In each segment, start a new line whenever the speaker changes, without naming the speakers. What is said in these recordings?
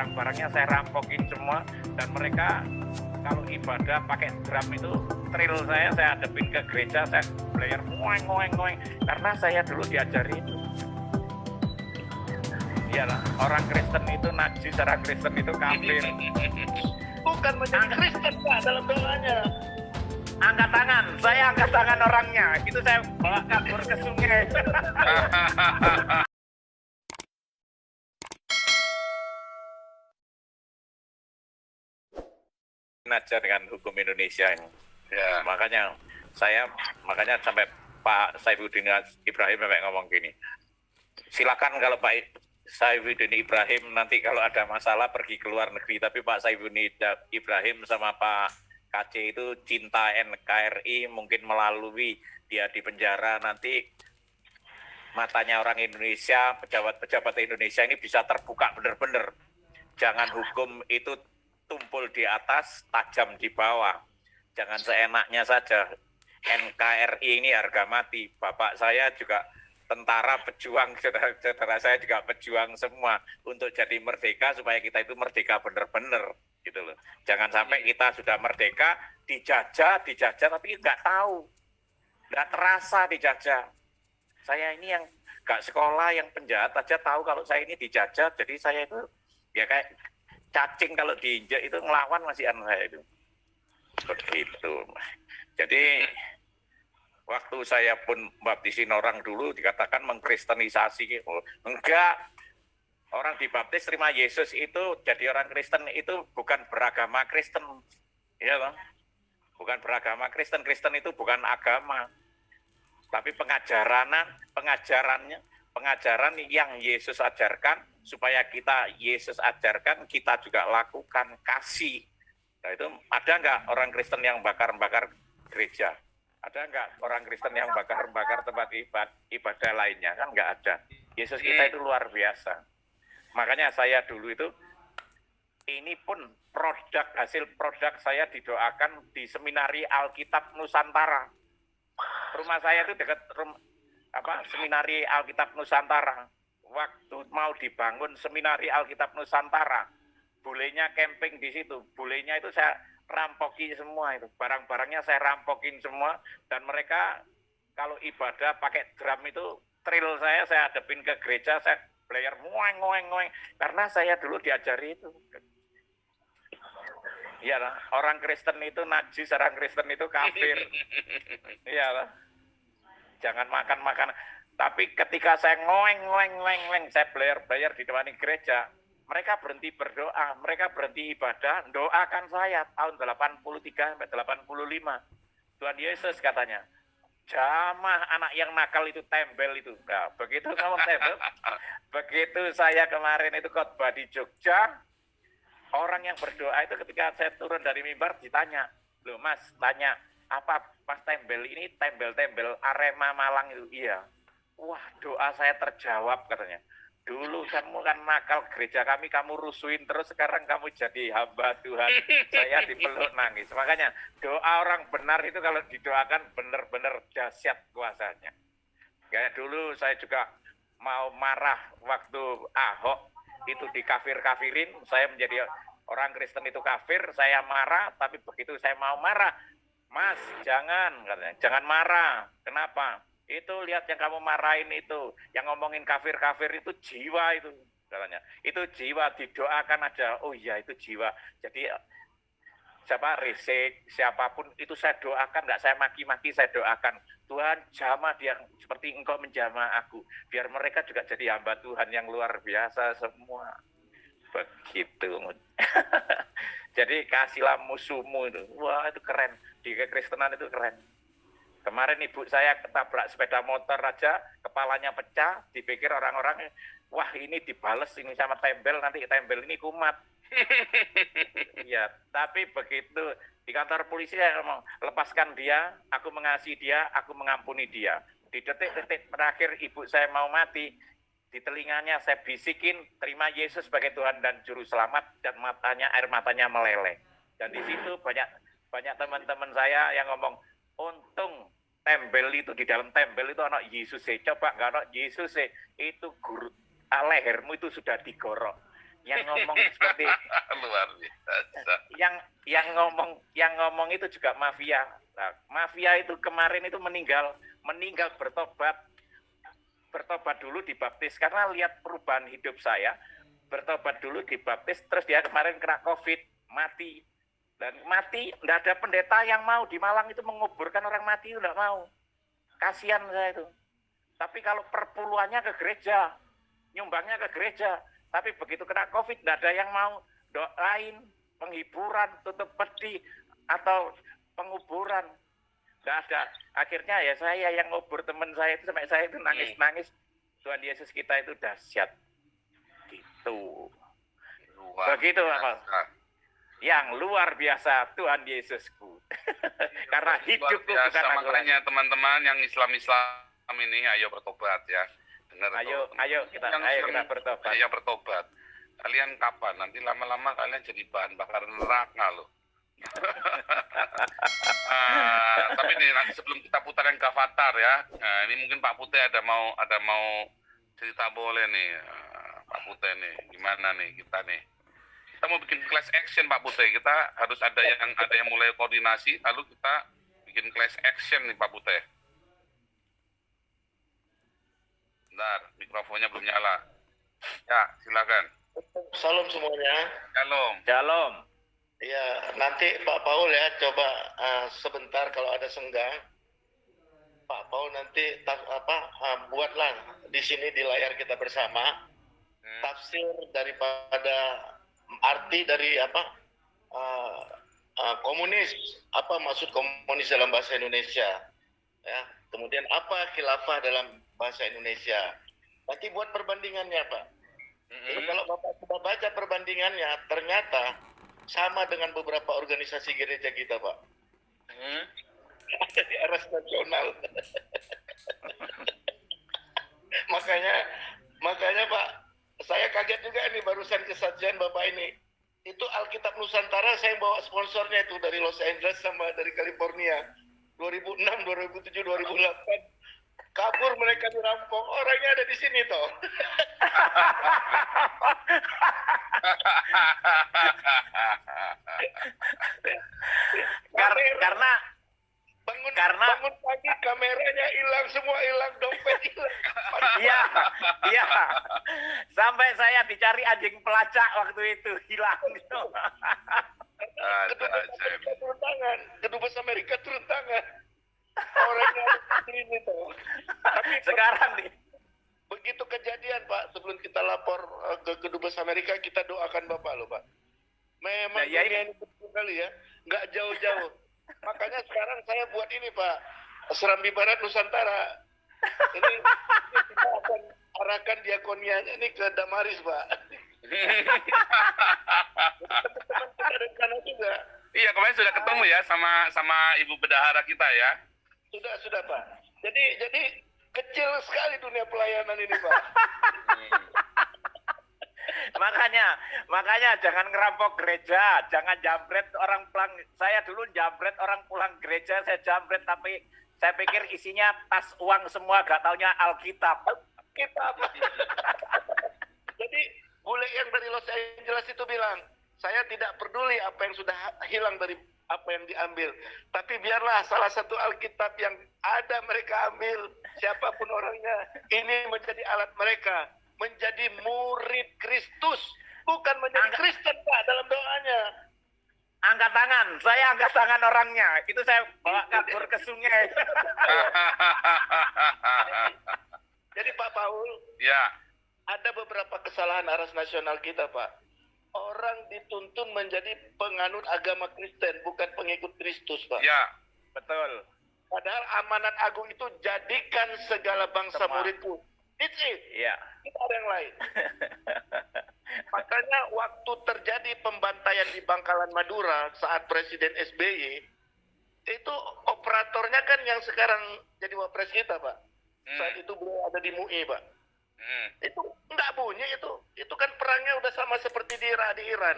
barang-barangnya saya rampokin semua, dan mereka kalau ibadah pakai drum itu, trill saya hadapin ke gereja, saya belajar ngoeng, karena saya dulu diajari itu. Iyalah, orang Kristen itu najis, orang Kristen itu kafir.
Bukan menjadi Kristen Pak dalam doanya.
Angkat tangan, saya angkat tangan orangnya, itu saya bawa kabur ke sungai. Aja dengan hukum Indonesia ini. Ya. Makanya sampai Pak Saifuddin Ibrahim sampai ngomong gini. Silakan kalau Pak Saifuddin Ibrahim nanti kalau ada masalah pergi ke luar negeri, tapi Pak Saifuddin Ibrahim sama Pak KC itu cinta NKRI, mungkin melalui dia di penjara nanti matanya orang Indonesia, pejabat-pejabat Indonesia ini bisa terbuka benar-benar. Jangan hukum itu tumpul di atas, tajam di bawah. Jangan seenaknya saja. NKRI ini harga mati. Bapak saya juga tentara, pejuang, saudara saya juga pejuang semua untuk jadi merdeka, supaya kita itu merdeka benar-benar gitu loh. Jangan sampai kita sudah merdeka dijajah tapi nggak tahu, nggak terasa dijajah. Saya ini yang nggak sekolah, yang penjahat aja tahu kalau saya ini dijajah. Jadi saya itu ya kayak cacing kalau diinjak itu ngelawan masih saya itu. Begitu. Jadi waktu saya pun baptisin orang dulu dikatakan mengkristenisasi. Oh, enggak. Orang dibaptis terima Yesus itu jadi orang Kristen itu bukan beragama Kristen. Ya toh? Bukan beragama Kristen. Kristen itu bukan agama. Tapi pengajaran yang Yesus ajarkan, supaya Yesus ajarkan, kita juga lakukan, kasih. Nah, itu ada nggak orang Kristen yang bakar-bakar gereja? Ada nggak orang Kristen yang bakar-bakar tempat ibadah lainnya? Kan nggak ada. Yesus kita itu luar biasa. Makanya saya dulu itu, ini pun hasil produk saya didoakan di Seminari Alkitab Nusantara. Rumah saya itu dekat Seminari Alkitab Nusantara. Waktu mau dibangun Seminari Alkitab Nusantara, bulenya camping di situ. Bulenya itu saya rampoki semua itu. Barang-barangnya saya rampokin semua, dan mereka kalau ibadah pakai drum itu, trill saya hadapin ke gereja, saya belajar ngoeng, karena saya dulu diajari itu. Iyalah, orang Kristen itu najis, orang Kristen itu kafir. Iyalah. Jangan makan. Tapi ketika saya ngoeng, saya belajar di depan gereja, mereka berhenti berdoa, mereka berhenti ibadah, doakan saya tahun 83 sampai 85. Tuhan Yesus katanya, jamah anak yang nakal itu tembel itu. Nah, begitu ngomong tembel, begitu saya kemarin itu khotbah di Jogja, orang yang berdoa itu ketika saya turun dari mimbar ditanya, loh Mas, tanya, apa pas tembel ini tembel-tembel Arema Malang itu? Iya. Wah, doa saya terjawab katanya. Dulu kamu kan nakal gereja kami, kamu rusuhin terus, sekarang kamu jadi hamba Tuhan. Saya dipeluk nangis. Makanya doa orang benar itu kalau didoakan benar-benar dahsyat kuasanya. Kayak dulu saya juga mau marah waktu Ahok itu dikafir-kafirin, saya menjadi orang Kristen itu kafir, saya marah, tapi begitu saya mau marah, Mas, katanya, jangan marah. Kenapa? Itu lihat yang kamu marahin itu, yang ngomongin kafir-kafir itu jiwa itu, katanya. Itu jiwa, didoakan aja. Oh iya, itu jiwa. Jadi Rizik, siapapun itu saya doakan, nggak saya maki-maki, saya doakan. Tuhan jamah dia seperti engkau menjamah aku, biar mereka juga jadi hamba Tuhan yang luar biasa semua. Begitu. Jadi kasihlah musuhmu itu. Wah, itu keren. Di kekristenan itu keren. Kemarin ibu saya ketabrak sepeda motor aja, kepalanya pecah, dipikir orang-orang, wah ini dibales ini sama tembel, nanti tembel ini kumat. Ya, tapi begitu di kantor polisi saya ngomong, lepaskan dia, aku mengasihi dia, aku mengampuni dia. Di detik-detik terakhir ibu saya mau mati, di telinganya saya bisikin, terima Yesus sebagai Tuhan dan Juru Selamat, dan air matanya meleleh. Dan di situ banyak teman-teman saya yang ngomong, untung tembel itu, di dalam tembel itu anak Yesus. Coba nggak anak Yesus, itu guru lehermu itu sudah digorok. yang ngomong seperti
Luar biasa.
yang ngomong itu juga mafia. Nah, mafia itu kemarin itu meninggal bertobat dulu dibaptis karena lihat perubahan hidup saya, bertobat dulu dibaptis, terus dia kemarin kena COVID, mati. Dan mati, enggak ada pendeta yang mau di Malang itu menguburkan orang mati, itu enggak mau. Kasihan saya itu. Tapi kalau perpuluhannya ke gereja, nyumbangnya ke gereja, tapi begitu kena COVID enggak ada yang mau doain, penghiburan, tutup peti atau penguburan. Enggak ada. Akhirnya ya saya yang ngubur teman saya itu sampai saya itu nangis-nangis. Tuhan Yesus kita itu dahsyat. Gitu. Begitu apa? Yang luar biasa Tuhan Yesusku. Karena hidupku bukan aku.
Makanya teman-teman yang Islam ini ayo bertobat ya. Benar.
Ayo kita bertobat.
Ayo bertobat. Kalian kapan? Nanti lama-lama kalian jadi bahan bakar neraka loh. Tapi nih nanti sebelum kita putar yang Gavatar ya. Nah, ini mungkin Pak Putih ada mau cerita boleh nih. Pak Putih nih, gimana nih kita nih? Kita mau bikin class action Pak Putih, kita harus ada yang mulai koordinasi, lalu kita bikin class action nih Pak Putih. Bentar, mikrofonnya belum nyala. Ya, silakan.
Salam semuanya.
Shalom.
Ya, nanti Pak Paul ya coba sebentar kalau ada senggang. Pak Paul nanti buatlah di sini di layar kita bersama tafsir daripada arti dari komunis, apa maksud komunis dalam bahasa Indonesia, ya. Kemudian apa khilafah dalam bahasa Indonesia. Nanti buat perbandingannya Pak. Jadi kalau Bapak sudah baca perbandingannya, ternyata sama dengan beberapa organisasi gereja kita Pak. Ada di aras nasional. makanya Pak, saya kaget juga nih barusan kesaksian Bapak ini. Itu Alkitab Nusantara saya bawa sponsornya itu dari Los Angeles sama dari California. 2006, 2007, 2008. Kabur mereka dirampok. Orangnya ada di sini toh.
Karena
bangun pagi kameranya hilang, semua hilang, dompet hilang.
Iya. Sampai saya dicari anjing pelacak waktu itu, hilang gitu.
Kedubes Amerika turun tangan. Orangnya ini tuh. Tapi
sekarang nih
begitu kejadian Pak, sebelum kita lapor ke Kedubes Amerika, kita doakan Bapak loh Pak. Memang
ya,
dunia ini betul kali ya, nggak jauh-jauh. Makanya sekarang saya buat ini Pak, Serambi Barat Nusantara. Ini kita akan arahkan diakonianya ini ke Damaris Pak. Teman-teman kita ada di sana juga.
Iya, kemarin sudah ketemu ya sama Ibu Bendahara kita ya.
Sudah Pak. Jadi kecil sekali dunia pelayanan ini Pak.
Makanya jangan ngerampok gereja, jangan jambret orang pulang. Saya dulu jambret orang pulang gereja, saya jambret tapi saya pikir isinya tas uang semua, gak taunya Alkitab.
Jadi bule yang dari Los Angeles itu bilang, saya tidak peduli apa yang sudah hilang dari apa yang diambil, tapi biarlah salah satu Alkitab yang ada mereka ambil, siapapun orangnya, ini menjadi alat mereka, menjadi murid Kristus, bukan menjadi Kristen Pak dalam doanya.
Angkat tangan, saya angkat tangan orangnya, itu saya bawa kabur ke sungai.
Jadi Pak Paul,
ya,
ada beberapa kesalahan aras nasional kita Pak. Orang dituntun menjadi penganut agama Kristen, bukan pengikut Kristus, Pak.
Ya,
betul.
Padahal amanat agung itu jadikan segala bangsa muridku. It's it.
Iya.
Kita ada yang lain. Makanya waktu terjadi pembantaian di Bangkalan Madura saat Presiden SBY, itu operatornya kan yang sekarang jadi wapres kita, Pak. Saat itu beliau ada di MUI, Pak. Itu enggak bunyi itu kan perangnya udah sama seperti di Iran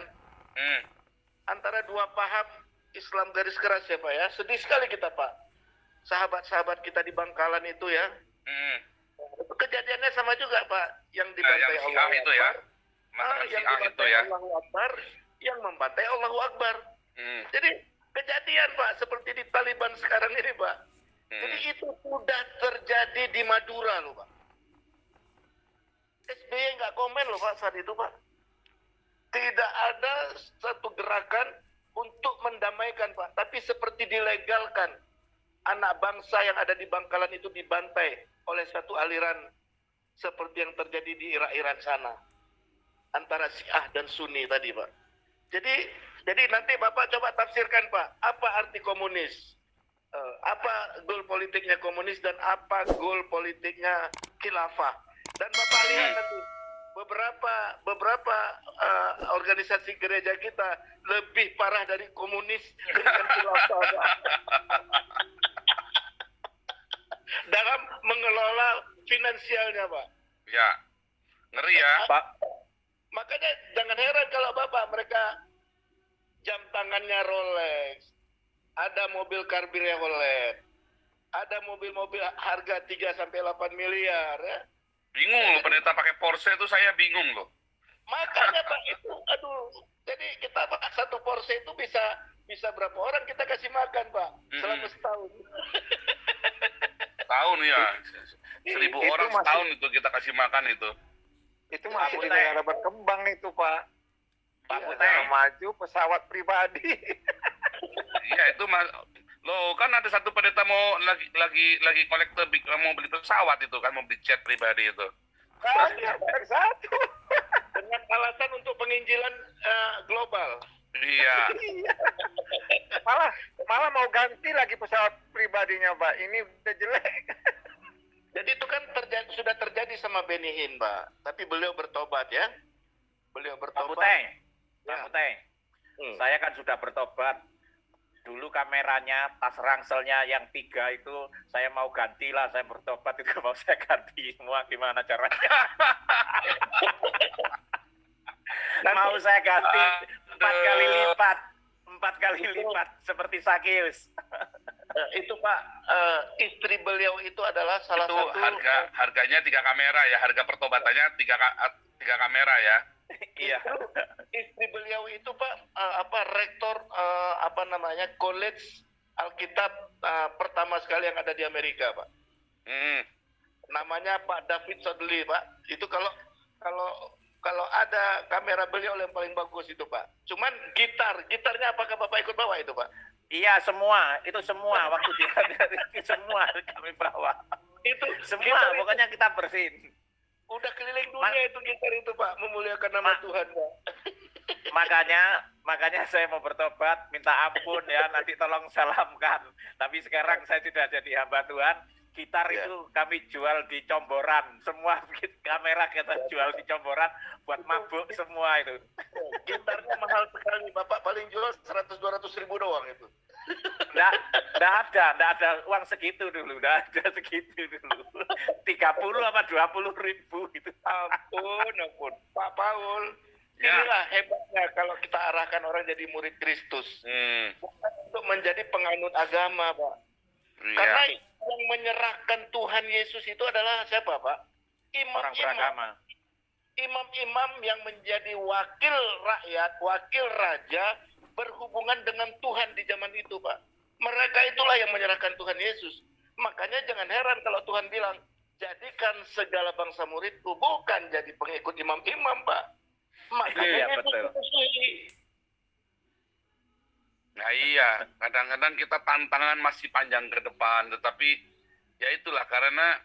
antara dua paham Islam garis keras ya Pak ya. Sedih sekali kita Pak, sahabat-sahabat kita di Bangkalan itu ya. Itu kejadiannya sama juga Pak, yang dibantai
yang
Allah
itu ya. Mengatakan
yang
Syiah itu
dibantai
ya.
Allahu Akbar, yang membantai Allahu Akbar.
Hmm.
Jadi kejadian Pak, seperti di Taliban sekarang ini Pak. Jadi itu sudah terjadi di Madura loh Pak. SBY nggak komen loh Pak saat itu Pak. Tidak ada satu gerakan untuk mendamaikan Pak, tapi seperti dilegalkan. Anak bangsa yang ada di Bangkalan itu dibantai oleh satu aliran seperti yang terjadi di Irak-Iran sana. Antara Syiah dan Sunni tadi Pak. Jadi nanti Bapak coba tafsirkan Pak, apa arti komunis? Apa goal politiknya komunis dan apa goal politiknya khilafah? Dan Bapak lihat nanti beberapa organisasi gereja kita lebih parah dari komunis dengan khilafah Pak. Dalam mengelola finansialnya Pak.
Ya, ngeri ya.
Pak,
Makanya jangan heran kalau Bapak mereka jam tangannya Rolex, ada mobil karbirnya Rolex, ada mobil-mobil harga 3 sampai 8 miliar ya.
Bingung loh pendeta pakai Porsche itu, saya bingung loh.
Makanya Pak itu aduh, jadi kita Pak satu Porsche itu bisa berapa orang kita kasih makan Pak selama setahun.
Tahun ya. 1.000
Itu
orang
masih-
setahun itu kita kasih makan itu.
Itu masih
Pak
di
Putih.
negara berkembang itu Pak.
Pak
Iya,
Putih.
negara maju pesawat pribadi.
Iya itu loh kan ada satu pendeta mau lagi kolektor mau beli pesawat itu kan, mau beli jet pribadi itu.
Banyak satu.
Dengan alasan untuk penginjilan global.
Iya.
Iya. malah mau ganti lagi pesawat pribadinya Pak. Ini udah jelek.
Jadi itu kan sudah terjadi sama Benny Hinn, Pak. Tapi beliau bertobat ya. Beliau
Pak
bertobat.
Putih. Pak
Ya.
Putih. Saya kan sudah bertobat. Dulu kameranya, tas rangselnya yang 3 itu saya mau ganti lah, saya bertobat itu mau saya ganti semua, gimana caranya? Mau saya ganti 4 kali lipat, 4 kali lipat seperti Sakius.
Itu Pak, istri beliau itu adalah salah
Itu
satu
harganya 3 kamera ya, harga pertobatannya 3 kamera ya.
Iya.
istri beliau itu Pak rektor College Alkitab pertama sekali yang ada di Amerika Pak. Namanya Pak David Sodley Pak. Itu kalau ada kamera beliau yang paling bagus itu Pak. Cuman gitarnya apakah Bapak ikut bawa itu Pak?
Iya semua, itu semua waktu dia semua kami bawa.
Itu
Semua,
gitar itu
pokoknya kita bersihin.
udah keliling dunia itu gitar itu Pak, memuliakan nama Tuhan Pak.
Makanya saya mau bertobat, minta ampun ya, nanti tolong salamkan. Tapi sekarang saya sudah jadi hamba Tuhan, gitar
Ya.
itu kami jual di Comboran, semua kamera kita jual di Comboran buat mabuk semua itu.
Gitarnya mahal sekali, Bapak paling jual 100-200 ribu doang itu.
Nggak ada uang segitu dulu, nggak ada segitu dulu. 30 apa 20 ribu gitu.
Ampun. Pak Paul,
Ya.
inilah hebatnya kalau kita arahkan orang jadi murid Kristus. Bukan untuk menjadi penganut agama, Pak. Karena
Iya.
yang menyerahkan Tuhan Yesus itu adalah siapa, Pak?
Orang beragama.
Imam-imam yang menjadi wakil rakyat, wakil raja, berhubungan dengan Tuhan di zaman itu, Pak. Mereka itulah yang menyerahkan Tuhan Yesus. Makanya jangan heran kalau Tuhan bilang, jadikan segala bangsa muridku, bukan jadi pengikut imam-imam, Pak. Makanya
Iya,
itu
betul.
disusuhi.
Nah iya, kadang-kadang kita tantangan masih panjang ke depan, tetapi ya itulah karena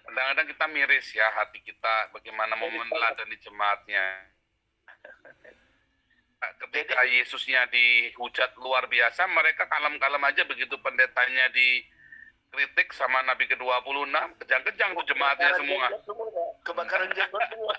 kadang-kadang kita miris ya hati kita bagaimana mau meneladani jemaatnya. Ketika Yesusnya dihujat luar biasa, mereka kalem-kalem aja begitu pendetanya dikritik sama Nabi ke-26, kejang-kejang tuh jemaatnya semua.
Kebakaran jenggot semua.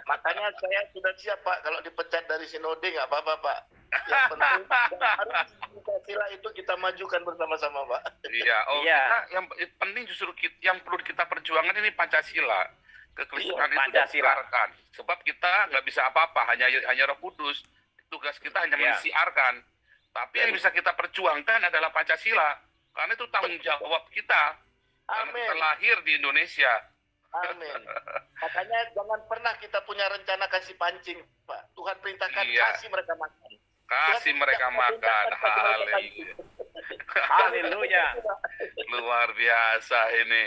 Makanya saya sudah siap Pak, kalau dipecat dari sinode nggak apa-apa Pak. Yang penting harus Pancasila itu kita majukan bersama-sama Pak.
Iya,
Iya.
yang penting justru yang perlu kita perjuangkan ini Pancasila. Kekristenan itu
Pancasila.
disiarkan. Sebab kita nggak bisa apa-apa, hanya Roh Kudus. Tugas kita hanya
Iya.
mensiarkan. Tapi yang bisa kita perjuangkan adalah Pancasila. Karena itu tanggung jawab kita. Karena
Amin.
kita lahir di Indonesia.
Amin. Makanya jangan pernah kita punya rencana kasih pancing, Pak. Tuhan perintahkan
Iya.
kasih mereka makan.
Kasih
Tuhan
mereka
tidak
makan.
memerintahkan kasih mereka
Haleluya.
pancing.
Haleluya.
Luar biasa ini.